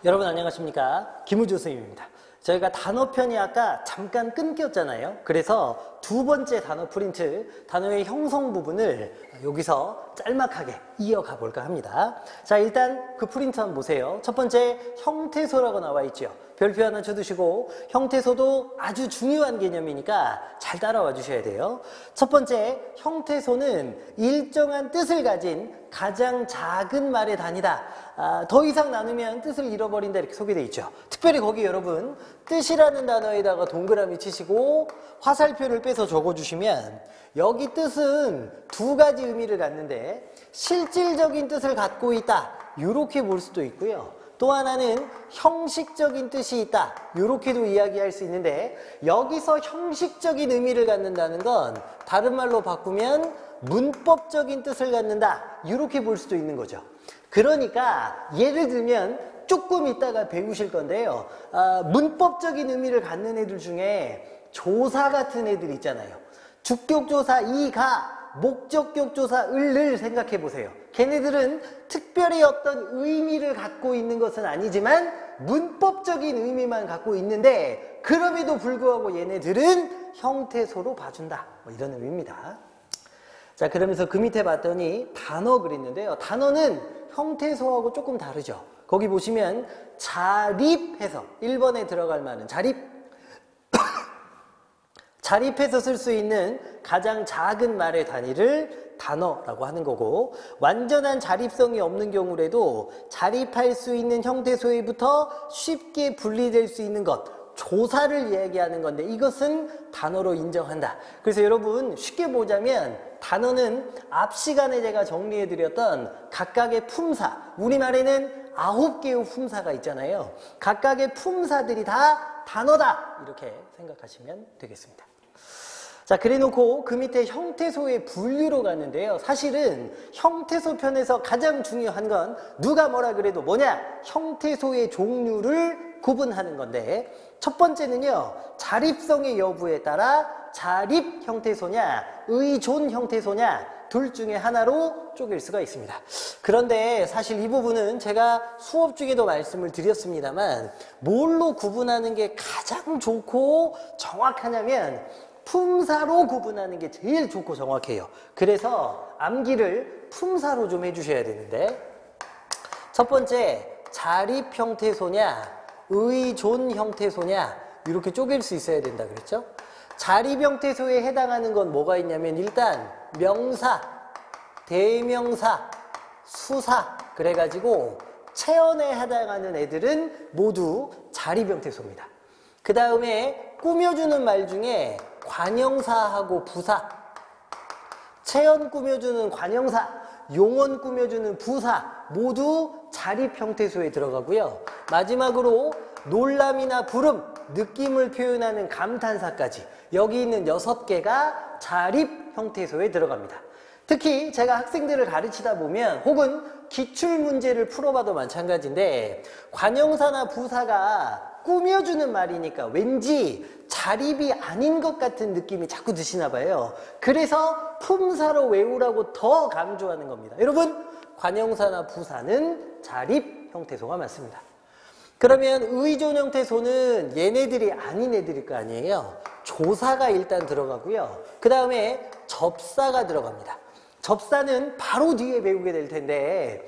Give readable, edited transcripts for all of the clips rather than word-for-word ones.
여러분 안녕하십니까? 김우주 선생님입니다. 저희가 단어편이 아까 잠깐 끊겼잖아요. 그래서 두 번째 단어 프린트, 단어의 형성 부분을 여기서 짤막하게 이어가 볼까 합니다. 자, 일단 그 프린트 한번 보세요. 첫 번째 형태소라고 나와 있죠. 별표 하나 쳐두시고, 형태소도 아주 중요한 개념이니까 잘 따라와 주셔야 돼요. 첫 번째, 형태소는 일정한 뜻을 가진 가장 작은 말의 단위다. 더 이상 나누면 뜻을 잃어버린다, 이렇게 소개되어 있죠. 특별히 거기 여러분 뜻이라는 단어에다가 동그라미 치시고 화살표를 빼서 적어주시면, 여기 뜻은 두 가지 의미를 갖는데 실질적인 뜻을 갖고 있다, 이렇게 볼 수도 있고요. 또 하나는 형식적인 뜻이 있다, 이렇게도 이야기할 수 있는데, 여기서 형식적인 의미를 갖는다는 건 다른 말로 바꾸면 문법적인 뜻을 갖는다, 이렇게 볼 수도 있는 거죠. 그러니까 예를 들면 조금 이따가 배우실 건데요, 문법적인 의미를 갖는 애들 중에 조사 같은 애들 있잖아요. 주격조사 이가, 목적격조사 을을 생각해 보세요. 걔네들은 특별히 어떤 의미를 갖고 있는 것은 아니지만 문법적인 의미만 갖고 있는데, 그럼에도 불구하고 얘네들은 형태소로 봐준다, 뭐 이런 의미입니다. 자, 그러면서 그 밑에 봤더니 단어 그랬는데요, 단어는 형태소하고 조금 다르죠. 거기 보시면 자립해서 1번에 들어갈 말은 자립, 자립해서 쓸 수 있는 가장 작은 말의 단위를 단어라고 하는 거고, 완전한 자립성이 없는 경우라도 자립할 수 있는 형태소에부터 쉽게 분리될 수 있는 것, 조사를 얘기하는 건데, 이것은 단어로 인정한다. 그래서 여러분 쉽게 보자면 단어는 앞 시간에 제가 정리해드렸던 각각의 품사, 우리말에는 9개의 품사가 있잖아요. 각각의 품사들이 다 단어다, 이렇게 생각하시면 되겠습니다. 자, 그래 놓고 그 밑에 형태소의 분류로 갔는데요, 사실은 형태소 편에서 가장 중요한 건 누가 뭐라 그래도 뭐냐? 형태소의 종류를 구분하는 건데, 첫 번째는요, 자립성의 여부에 따라 자립 형태소냐 의존 형태소냐 둘 중에 하나로 쪼갤 수가 있습니다. 그런데 사실 이 부분은 제가 수업 중에도 말씀을 드렸습니다만, 뭘로 구분하는 게 가장 좋고 정확하냐면 품사로 구분하는 게 제일 좋고 정확해요. 그래서 암기를 품사로 좀 해주셔야 되는데, 첫 번째 자립 형태소냐 의존 형태소냐 이렇게 쪼갤 수 있어야 된다 그랬죠. 자립 형태소에 해당하는 건 뭐가 있냐면, 일단 명사, 대명사, 수사, 그래가지고 체언에 해당하는 애들은 모두 자립 형태소입니다. 그 다음에 꾸며주는 말 중에 관형사하고 부사, 체언 꾸며주는 관형사, 용언 꾸며주는 부사 모두 자립 형태소에 들어가고요. 마지막으로 놀람이나 부름, 느낌을 표현하는 감탄사까지 여기 있는 6개가 자립 형태소에 들어갑니다. 특히 제가 학생들을 가르치다 보면, 혹은 기출문제를 풀어봐도 마찬가지인데, 관형사나 부사가 꾸며주는 말이니까 왠지 자립이 아닌 것 같은 느낌이 자꾸 드시나 봐요. 그래서 품사로 외우라고 더 강조하는 겁니다. 여러분, 관형사나 부사는 자립 형태소가 맞습니다. 그러면 의존 형태소는 얘네들이 아닌 애들일 거 아니에요. 조사가 일단 들어가고요. 그 다음에 접사가 들어갑니다. 접사는 바로 뒤에 배우게 될 텐데,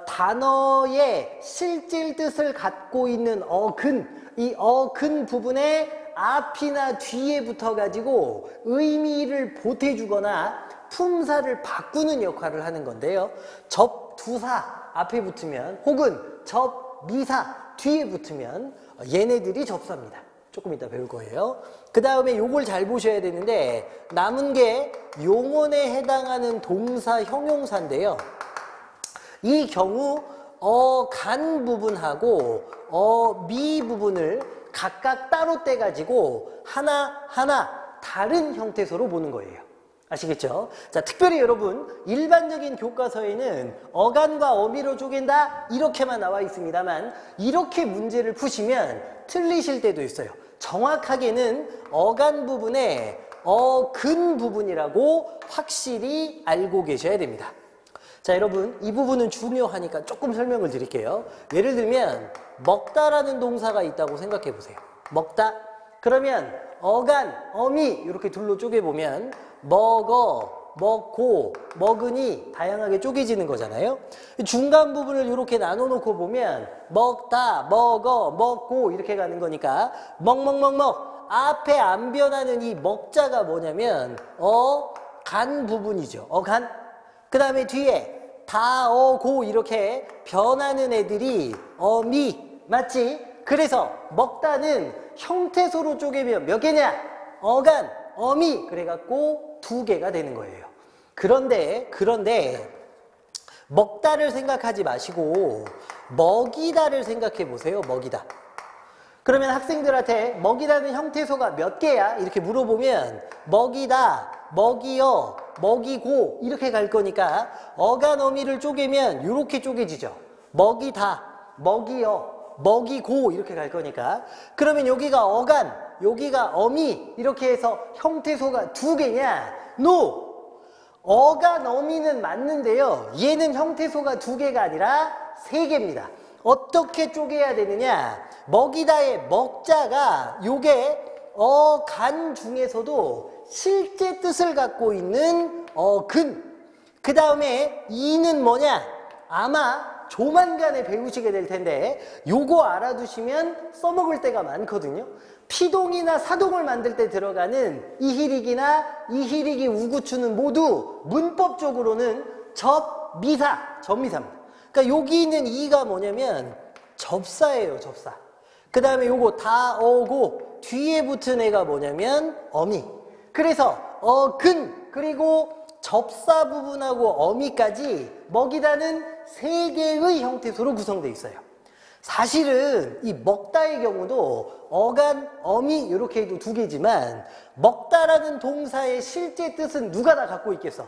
단어의 실질 뜻을 갖고 있는 어근, 이 어근 부분에 앞이나 뒤에 붙어가지고 의미를 보태주거나 품사를 바꾸는 역할을 하는 건데요. 접두사 앞에 붙으면, 혹은 접미사 뒤에 붙으면 얘네들이 접사입니다. 조금 이따 배울 거예요. 그 다음에 요걸 잘 보셔야 되는데, 남은 게 용언에 해당하는 동사 형용사인데요. 이 경우 간 부분하고 미 부분을 각각 따로 떼가지고 하나하나 다른 형태소로 보는 거예요. 아시겠죠? 자, 특별히 여러분 일반적인 교과서에는 어간과 어미로 쪼갠다 이렇게만 나와 있습니다만, 이렇게 문제를 푸시면 틀리실 때도 있어요. 정확하게는 어간 부분에 어근 부분이라고 확실히 알고 계셔야 됩니다. 자, 여러분, 이 부분은 중요하니까 조금 설명을 드릴게요. 예를 들면 먹다라는 동사가 있다고 생각해 보세요. 먹다. 그러면 어간, 어미 이렇게 둘로 쪼개보면 먹어, 먹고, 먹으니 다양하게 쪼개지는 거잖아요. 중간 부분을 이렇게 나눠놓고 보면 먹다, 먹어, 먹고 이렇게 가는 거니까 먹먹먹먹. 앞에 안 변하는 이 먹자가 뭐냐면 간 부분이죠. 어간. 그 다음에 뒤에 다, 고 이렇게 변하는 애들이 어미. 맞지? 그래서 먹다는 형태소로 쪼개면 몇 개냐? 어간, 어미. 그래갖고 2개가 되는 거예요. 그런데 먹다를 생각하지 마시고 먹이다를 생각해 보세요. 먹이다. 그러면 학생들한테 먹이다는 형태소가 몇 개야? 이렇게 물어보면 먹이다, 먹이어, 먹이고 이렇게 갈 거니까 어간, 어미를 쪼개면 이렇게 쪼개지죠. 먹이다, 먹이어, 먹이고 이렇게 갈 거니까 그러면 여기가 어간, 여기가 어미 이렇게 해서 형태소가 2개냐? NO! 어간, 어미는 맞는데요. 얘는 형태소가 2개가 아니라 3개입니다. 어떻게 쪼개야 되느냐? 먹이다의 먹자가 요게 어간 중에서도 실제 뜻을 갖고 있는 어근. 그 다음에 이는 뭐냐? 아마 조만간에 배우시게 될 텐데 요거 알아두시면 써먹을 때가 많거든요. 피동이나 사동을 만들 때 들어가는 이희릭이나 이희릭이 우구추는 모두 문법적으로는 접미사, 접미사입니다. 그러니까 여기 있는 이가 뭐냐면 접사예요, 접사. 그 다음에 요거 다, 고 뒤에 붙은 애가 뭐냐면 어미. 그래서 어근 그리고 접사 부분하고 어미까지 먹이다는 3개의 형태소로 구성되어 있어요. 사실은 이 먹다의 경우도 어간, 어미 이렇게 해도 2개지만 먹다라는 동사의 실제 뜻은 누가 다 갖고 있겠어?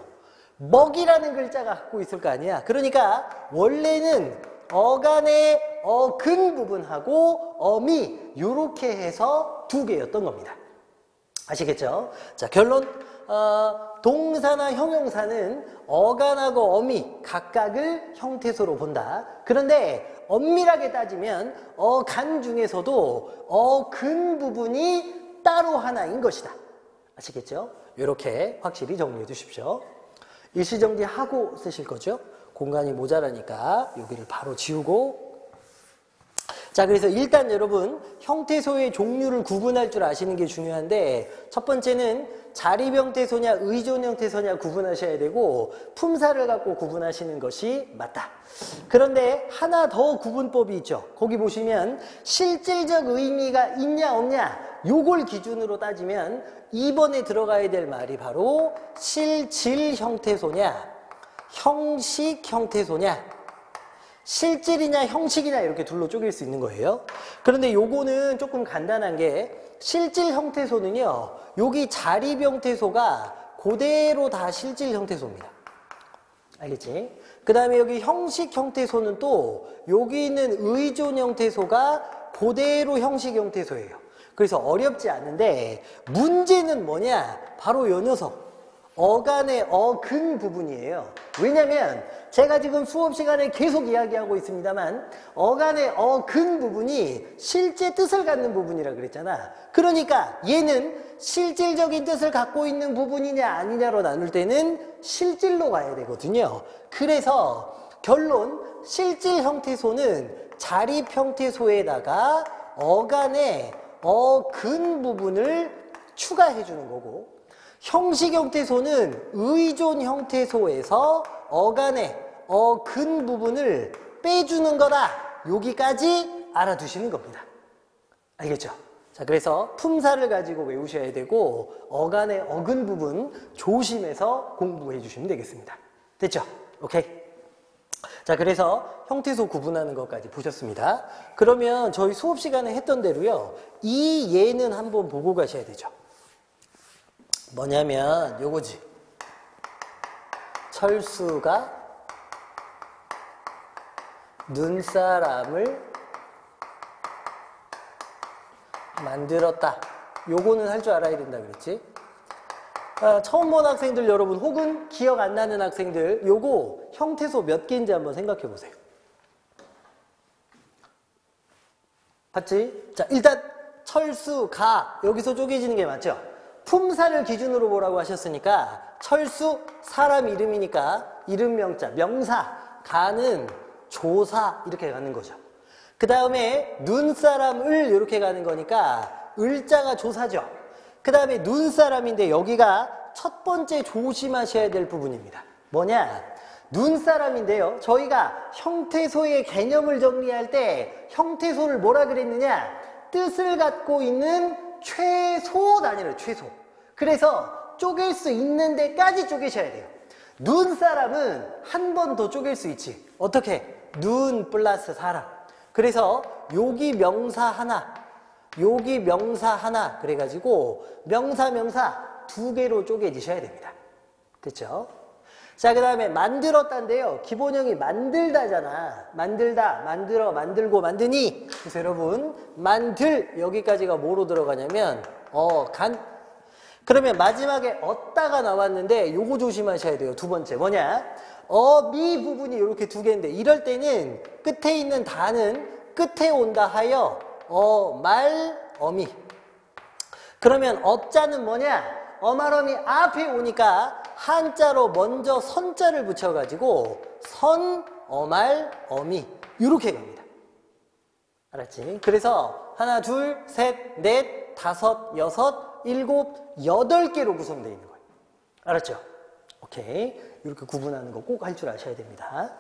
먹이라는 글자가 갖고 있을 거 아니야. 그러니까 원래는 어간의 어근 부분하고 어미 이렇게 해서 2개였던 겁니다. 아시겠죠? 자, 결론. 동사나 형용사는 어간하고 어미 각각을 형태소로 본다. 그런데 엄밀하게 따지면 어간 중에서도 어근 부분이 따로 하나인 것이다. 아시겠죠? 이렇게 확실히 정리해 주십시오. 일시정지하고 쓰실 거죠? 공간이 모자라니까 여기를 바로 지우고. 자, 그래서 일단 여러분 형태소의 종류를 구분할 줄 아시는 게 중요한데 첫 번째는 자립 형태소냐 의존 형태소냐 구분하셔야 되고 품사를 갖고 구분하시는 것이 맞다. 그런데 하나 더 구분법이 있죠. 거기 보시면 실질적 의미가 있냐 없냐 요걸 기준으로 따지면 2번에 들어가야 될 말이 바로 실질 형태소냐 형식 형태소냐 실질이냐 형식이냐 이렇게 둘로 쪼갤 수 있는 거예요. 그런데 요거는 조금 간단한 게 실질 형태소는요. 여기 자립 형태소가 그대로 다 실질 형태소입니다. 알겠지? 그 다음에 여기 형식 형태소는 또 여기 있는 의존 형태소가 그대로 형식 형태소예요. 그래서 어렵지 않은데 문제는 뭐냐? 바로 요 녀석. 어간의 어근 부분이에요. 왜냐면 제가 지금 수업 시간에 계속 이야기하고 있습니다만 어간의 어근 부분이 실제 뜻을 갖는 부분이라 그랬잖아. 그러니까 얘는 실질적인 뜻을 갖고 있는 부분이냐 아니냐로 나눌 때는 실질로 가야 되거든요. 그래서 결론 실질 형태소는 자립 형태소에다가 어간의 어근 부분을 추가해 주는 거고 형식 형태소는 의존 형태소에서 어간의 어근 부분을 빼주는 거다. 여기까지 알아두시는 겁니다. 알겠죠? 자, 그래서 품사를 가지고 외우셔야 되고 어간의 어근 부분 조심해서 공부해 주시면 되겠습니다. 됐죠? 오케이? 자, 그래서 형태소 구분하는 것까지 보셨습니다. 그러면 저희 수업 시간에 했던 대로요. 이 예는 한번 보고 가셔야 되죠. 뭐냐면 요거지. 철수가 눈사람을 만들었다. 요거는 할 줄 알아야 된다 그랬지? 처음 본 학생들 여러분 혹은 기억 안 나는 학생들 요거 형태소 몇 개인지 한번 생각해 보세요. 봤지? 자, 일단 철수, 가 여기서 쪼개지는 게 맞죠? 품사를 기준으로 보라고 하셨으니까 철수, 사람 이름이니까 이름 명자, 명사, 가는 조사 이렇게 가는 거죠. 그 다음에 눈사람을 이렇게 가는 거니까 을자가 조사죠. 그 다음에 눈사람인데 여기가 첫 번째 조심하셔야 될 부분입니다. 뭐냐? 눈사람인데요. 저희가 형태소의 개념을 정리할 때 형태소를 뭐라 그랬느냐? 뜻을 갖고 있는 최소 단위로 최소. 그래서 쪼갤 수 있는 데까지 쪼개셔야 돼요. 눈사람은 한 번 더 쪼갤 수 있지. 어떻게? 눈 플러스 사람. 그래서 여기 명사 하나, 여기 명사 하나 그래가지고 명사 두 개로 쪼개지셔야 됩니다. 됐죠? 자, 그 다음에 만들었다인데요. 기본형이 만들다잖아. 만들다, 만들어, 만들고, 만드니. 그래서 여러분 만들 여기까지가 뭐로 들어가냐면 간. 그러면 마지막에 얻다가 나왔는데 요거 조심하셔야 돼요. 두 번째 뭐냐? 미 부분이 이렇게 두 개인데 이럴 때는 끝에 있는 다는 끝에 온다 하여 말, 어미. 그러면 어자는 뭐냐? 어말어미 앞에 오니까 한자로 먼저 선자를 붙여가지고 선, 어말, 어미 이렇게 갑니다. 알았지? 그래서 하나, 둘, 셋, 넷, 다섯, 여섯, 일곱, 8개로 구성되어 있는 거예요. 알았죠? 오케이. 이렇게 구분하는 거 꼭 할 줄 아셔야 됩니다.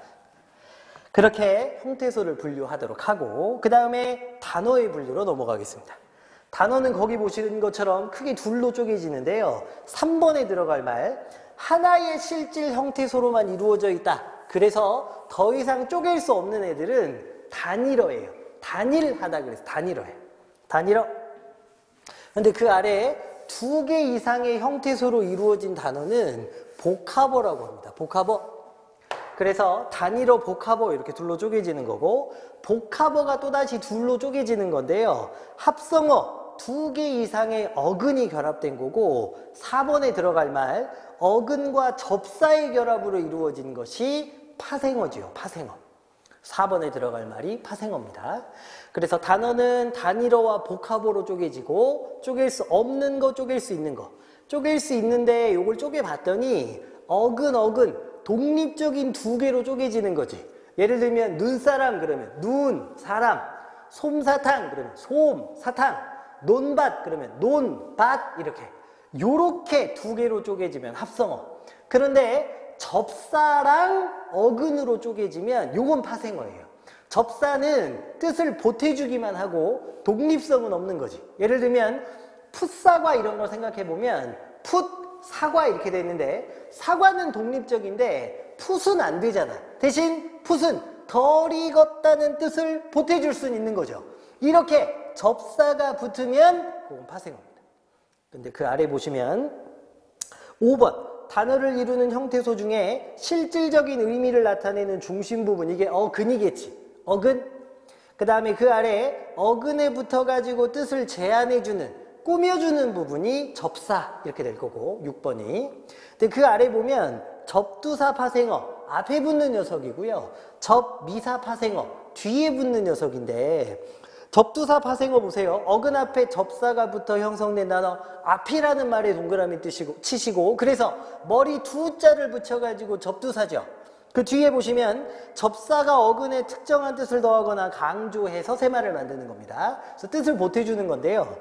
그렇게 형태소를 분류하도록 하고 그 다음에 단어의 분류로 넘어가겠습니다. 단어는 거기 보시는 것처럼 크게 둘로 쪼개지는데요. 3번에 들어갈 말 하나의 실질 형태소로만 이루어져 있다. 그래서 더 이상 쪼갤 수 없는 애들은 단일어예요. 단일하다 그래서 단일어예요. 단일어. 근데 그 아래에 2개 이상의 형태소로 이루어진 단어는 복합어라고 합니다. 복합어. 그래서 단일어, 복합어 이렇게 둘로 쪼개지는 거고 복합어가 또다시 둘로 쪼개지는 건데요. 합성어 2개 이상의 어근이 결합된 거고 4번에 들어갈 말 어근과 접사의 결합으로 이루어진 것이 파생어지요. 파생어. 4번에 들어갈 말이 파생어입니다. 그래서 단어는 단일어와 복합어로 쪼개지고 쪼갤 수 없는 거, 쪼갤 수 있는 거. 쪼갤 수 있는데 요걸 쪼개봤더니 어근 독립적인 2개로 쪼개지는 거지. 예를 들면 눈사람 그러면 눈, 사람, 솜사탕 그러면 솜, 사탕, 논밭 그러면 논, 밭 이렇게 요렇게 2개로 쪼개지면 합성어. 그런데 접사랑 어근으로 쪼개지면 요건 파생어예요. 접사는 뜻을 보태주기만 하고 독립성은 없는 거지. 예를 들면 풋사과 이런 걸 생각해보면 풋, 사과 이렇게 돼 있는데 사과는 독립적인데 풋은 안 되잖아. 대신 풋은 덜 익었다는 뜻을 보태줄 수는 있는 거죠. 이렇게 접사가 붙으면 그건 파생어입니다. 근데 그 아래 보시면 5번 단어를 이루는 형태소 중에 실질적인 의미를 나타내는 중심 부분 이게 어근이겠지. 어근. 그 다음에 그 아래 어근에 붙어가지고 뜻을 제안해주는 꾸며주는 부분이 접사 이렇게 될 거고 6번이. 근데 그 아래 보면 접두사 파생어 앞에 붙는 녀석이고요. 접미사 파생어 뒤에 붙는 녀석인데 접두사 파생어 보세요. 어근 앞에 접사가 붙어 형성된 단어 앞이라는 말에 동그라미 치시고 그래서 머리 두 자를 붙여가지고 접두사죠. 그 뒤에 보시면 접사가 어근에 특정한 뜻을 더하거나 강조해서 새말을 만드는 겁니다. 그래서 뜻을 보태주는 건데요.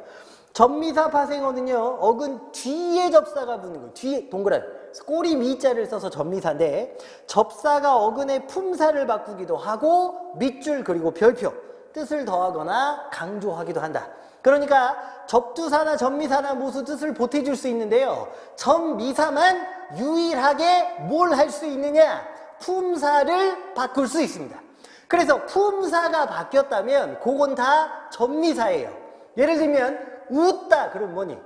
접미사 파생어는요. 어근 뒤에 접사가 붙는 거예요. 뒤에 동그라미. 꼬리 미자를 써서 접미사인데 접사가 어근의 품사를 바꾸기도 하고 밑줄 그리고 별표 뜻을 더하거나 강조하기도 한다. 그러니까 접두사나 접미사나 모두 뜻을 보태줄 수 있는데요. 접미사만 유일하게 뭘 할 수 있느냐? 품사를 바꿀 수 있습니다. 그래서 품사가 바뀌었다면 그건 다 접미사예요. 예를 들면 웃다 그러면 뭐니?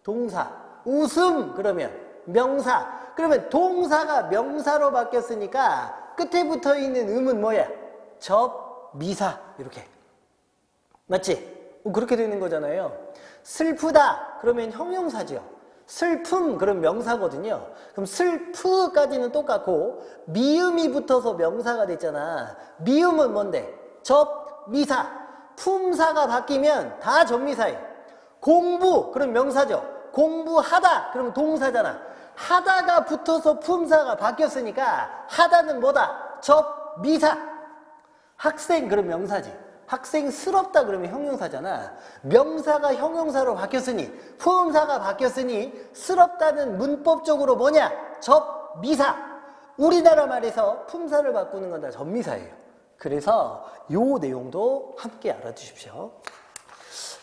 동사. 웃음 그러면 명사. 그러면 동사가 명사로 바뀌었으니까 끝에 붙어있는 음은 뭐야? 접미사 이렇게. 맞지? 그렇게 되는 거잖아요. 슬프다 그러면 형용사죠. 슬픔 그럼 명사거든요. 그럼 슬프까지는 똑같고 미음이 붙어서 명사가 됐잖아. 미음은 뭔데? 접미사. 품사가 바뀌면 다 접미사예요. 공부 그럼 명사죠. 공부하다 그러면 동사잖아. 하다가 붙어서 품사가 바뀌었으니까 하다는 뭐다? 접미사. 학생 그럼 명사지. 학생스럽다 그러면 형용사잖아. 명사가 형용사로 바뀌었으니 품사가 바뀌었으니 스럽다는 문법적으로 뭐냐? 접미사. 우리나라 말에서 품사를 바꾸는 건 다 접미사예요. 그래서 요 내용도 함께 알아두십시오.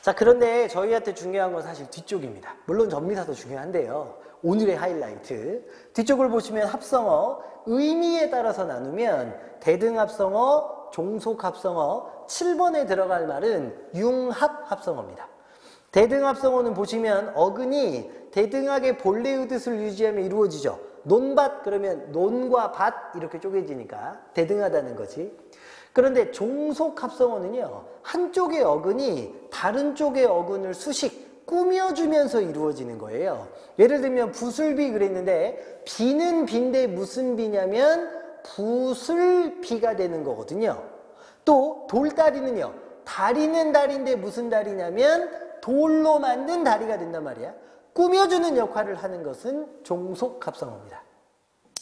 자, 그런데 저희한테 중요한 건 사실 뒤쪽입니다. 물론 접미사도 중요한데요. 오늘의 하이라이트. 뒤쪽을 보시면 합성어, 의미에 따라서 나누면 대등합성어, 종속합성어, 7번에 들어갈 말은 융합합성어입니다. 대등합성어는 보시면 어근이 대등하게 본래의 뜻을 유지하며 이루어지죠. 논밭 그러면 논과 밭 이렇게 쪼개지니까 대등하다는 거지. 그런데 종속합성어는요. 한쪽의 어근이 다른 쪽의 어근을 수식, 꾸며주면서 이루어지는 거예요. 예를 들면 부술비 그랬는데 비는 비인데 무슨 비냐면 부술비가 되는 거거든요. 또 돌다리는요. 다리는 다리인데 무슨 다리냐면 돌로 만든 다리가 된단 말이야. 꾸며주는 역할을 하는 것은 종속합성어입니다.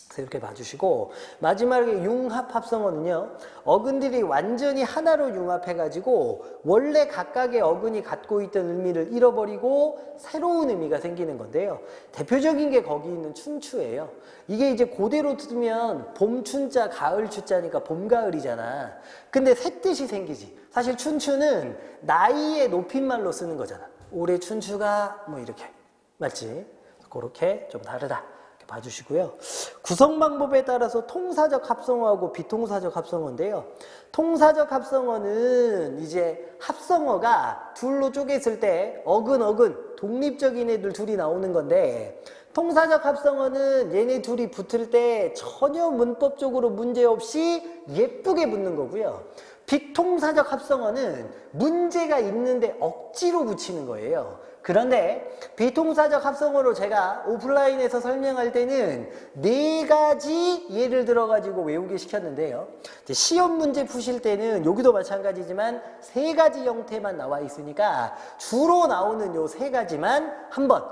그래서 이렇게 봐주시고 마지막에 융합합성어는요. 어근들이 완전히 하나로 융합해가지고 원래 각각의 어근이 갖고 있던 의미를 잃어버리고 새로운 의미가 생기는 건데요. 대표적인 게 거기 있는 춘추예요. 이게 이제 그대로 두면 봄춘자 가을추자니까 봄가을이잖아. 근데 새 뜻이 생기지. 사실 춘추는 나이의 높임말로 쓰는 거잖아. 올해 춘추가 뭐 이렇게 맞지? 그렇게 좀 다르다. 봐주시고요. 구성 방법에 따라서 통사적 합성어하고 비통사적 합성어인데요. 통사적 합성어는 이제 합성어가 둘로 쪼갰을 때 어근 독립적인 애들 둘이 나오는 건데 통사적 합성어는 얘네 둘이 붙을 때 전혀 문법적으로 문제없이 예쁘게 붙는 거고요. 비통사적 합성어는 문제가 있는데 억지로 붙이는 거예요. 그런데 비통사적 합성어로 제가 오프라인에서 설명할 때는 4가지 예를 들어가지고 외우게 시켰는데요. 시험 문제 푸실 때는 여기도 마찬가지지만 3가지 형태만 나와 있으니까 주로 나오는 요 3가지만 한번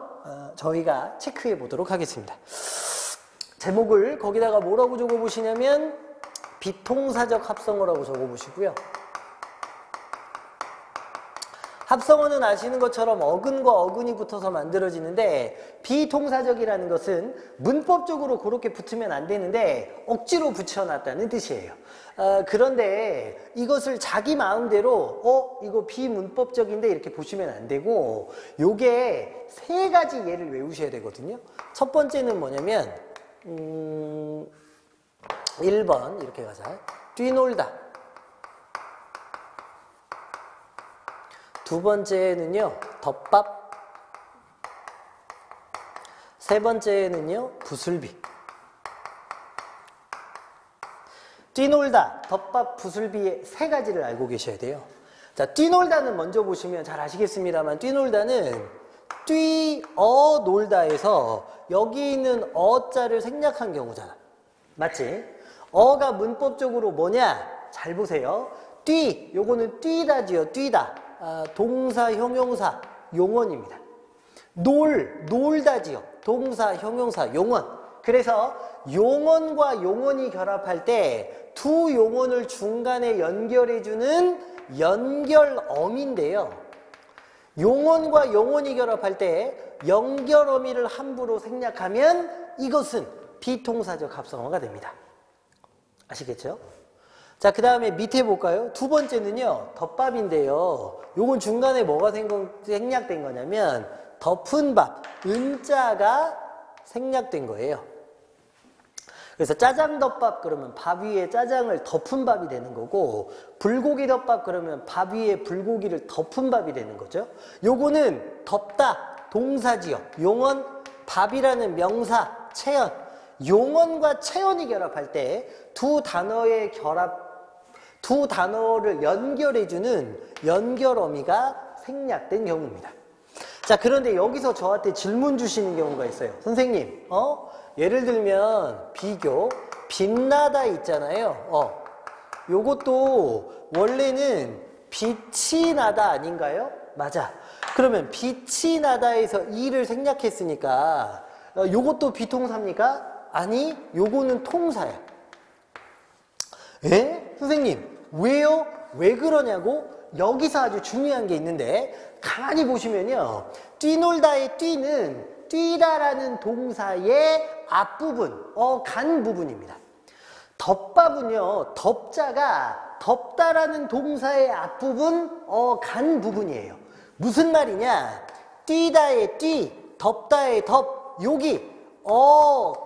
저희가 체크해 보도록 하겠습니다. 제목을 거기다가 뭐라고 적어보시냐면 비통사적 합성어라고 적어보시고요. 합성어는 아시는 것처럼 어근과 어근이 붙어서 만들어지는데 비통사적이라는 것은 문법적으로 그렇게 붙으면 안 되는데 억지로 붙여놨다는 뜻이에요. 그런데 이것을 자기 마음대로 이거 비문법적인데 이렇게 보시면 안 되고 요게 3가지 예를 외우셔야 되거든요. 첫 번째는 뭐냐면 1번 이렇게 가자. 뛰놀다. 두 번째는요, 덮밥. 세 번째는요, 부술비. 뛰놀다, 덮밥, 부술비의 3가지를 알고 계셔야 돼요. 자, 뛰놀다는 먼저 보시면 잘 아시겠습니다만, 뛰놀다는 놀다에서 여기 있는 어자를 생략한 경우잖아. 맞지? 어가 문법적으로 뭐냐? 잘 보세요. 요거는 뛰다지요, 뛰다. 동사, 형용사, 용언입니다. 놀다지요. 동사, 형용사, 용언. 그래서 용언과 용언이 결합할 때 두 용언을 중간에 연결해주는 연결어미인데요. 용언과 용언이 결합할 때 연결어미를 함부로 생략하면 이것은 비통사적 합성어가 됩니다. 아시겠죠? 자, 그 다음에 밑에 볼까요? 두 번째는요, 덮밥인데요. 요건 중간에 뭐가 생략된 거냐면, 덮은 밥, 은자가 생략된 거예요. 그래서 짜장덮밥 그러면 밥 위에 짜장을 덮은 밥이 되는 거고, 불고기 덮밥 그러면 밥 위에 불고기를 덮은 밥이 되는 거죠. 요거는 덮다, 동사지요. 용언, 밥이라는 명사, 체언. 용언과 체언이 결합할 때 두 단어를 연결해주는 연결어미가 생략된 경우입니다. 자, 그런데 여기서 저한테 질문 주시는 경우가 있어요. 선생님, 예를 들면 비교, 빛나다 있잖아요. 요것도 원래는 빛이 나다 아닌가요? 맞아. 그러면 빛이 나다에서 이를 생략했으니까 요것도 비동사입니까? 아니, 요거는 통사야. 에? 선생님, 왜요? 왜 그러냐고? 여기서 아주 중요한 게 있는데 가만히 보시면요. 뛰놀다의 뛰는 뛰다라는 동사의 앞부분, 간 부분입니다. 덮밥은요. 덮자가 덮다라는 동사의 앞부분, 간 부분이에요. 무슨 말이냐? 뛰다의 뛰, 덮다의 덮, 여기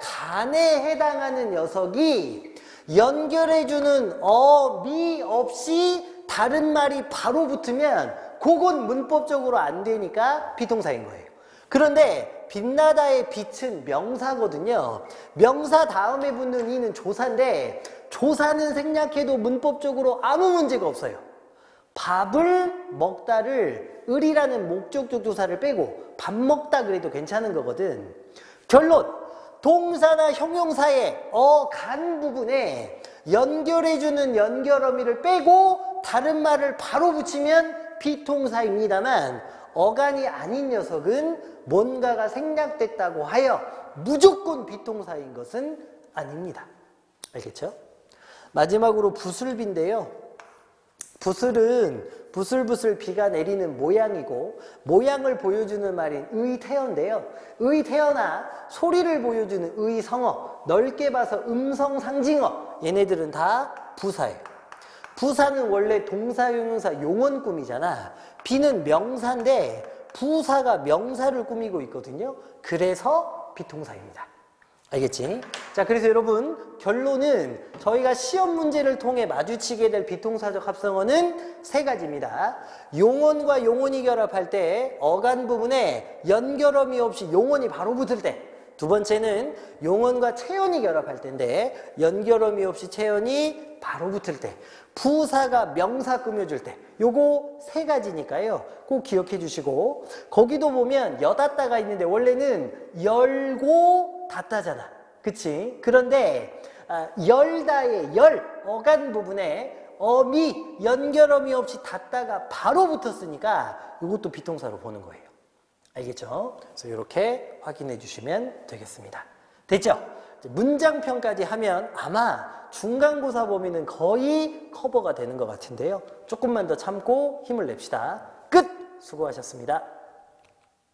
간에 해당하는 녀석이 연결해주는 미 없이 다른 말이 바로 붙으면 그건 문법적으로 안 되니까 비동사인 거예요. 그런데 빛나다의 빛은 명사거든요. 명사 다음에 붙는 이는 조사인데 조사는 생략해도 문법적으로 아무 문제가 없어요. 밥을 먹다를 을이라는 목적격 조사를 빼고 밥 먹다 그래도 괜찮은 거거든. 결론! 동사나 형용사의 간 부분에 연결해주는 연결어미를 빼고 다른 말을 바로 붙이면 비동사입니다만 어간이 아닌 녀석은 뭔가가 생략됐다고 하여 무조건 비동사인 것은 아닙니다. 알겠죠? 마지막으로 부슬비인데요. 부슬은 부슬부슬 비가 내리는 모양이고 모양을 보여주는 말인 의태어인데요. 의태어나 소리를 보여주는 의성어, 넓게 봐서 음성 상징어, 얘네들은 다 부사예요. 부사는 원래 동사, 형용사, 용언 꾸미잖아. 비는 명사인데 부사가 명사를 꾸미고 있거든요. 그래서 비동사입니다. 알겠지? 자, 그래서 여러분 결론은 저희가 시험 문제를 통해 마주치게 될 비동사적 합성어는 세 가지입니다. 용언과 용언이 결합할 때 어간 부분에 연결어미 없이 용언이 바로 붙을 때, 두 번째는 용언과 체언이 결합할 때인데 연결어미 없이 체언이 바로 붙을 때, 부사가 명사 꾸며줄 때, 요거 세 가지니까요. 꼭 기억해 주시고, 거기도 보면 여닫다가 있는데 원래는 열고 닫다잖아. 그치? 그런데 열다의 열, 어간 부분에 어미, 연결어미 없이 닫다가 바로 붙었으니까 이것도 비동사로 보는 거예요. 알겠죠? 그래서 이렇게 확인해 주시면 되겠습니다. 됐죠? 문장편까지 하면 아마 중간고사 범위는 거의 커버가 되는 것 같은데요. 조금만 더 참고 힘을 냅시다. 끝! 수고하셨습니다.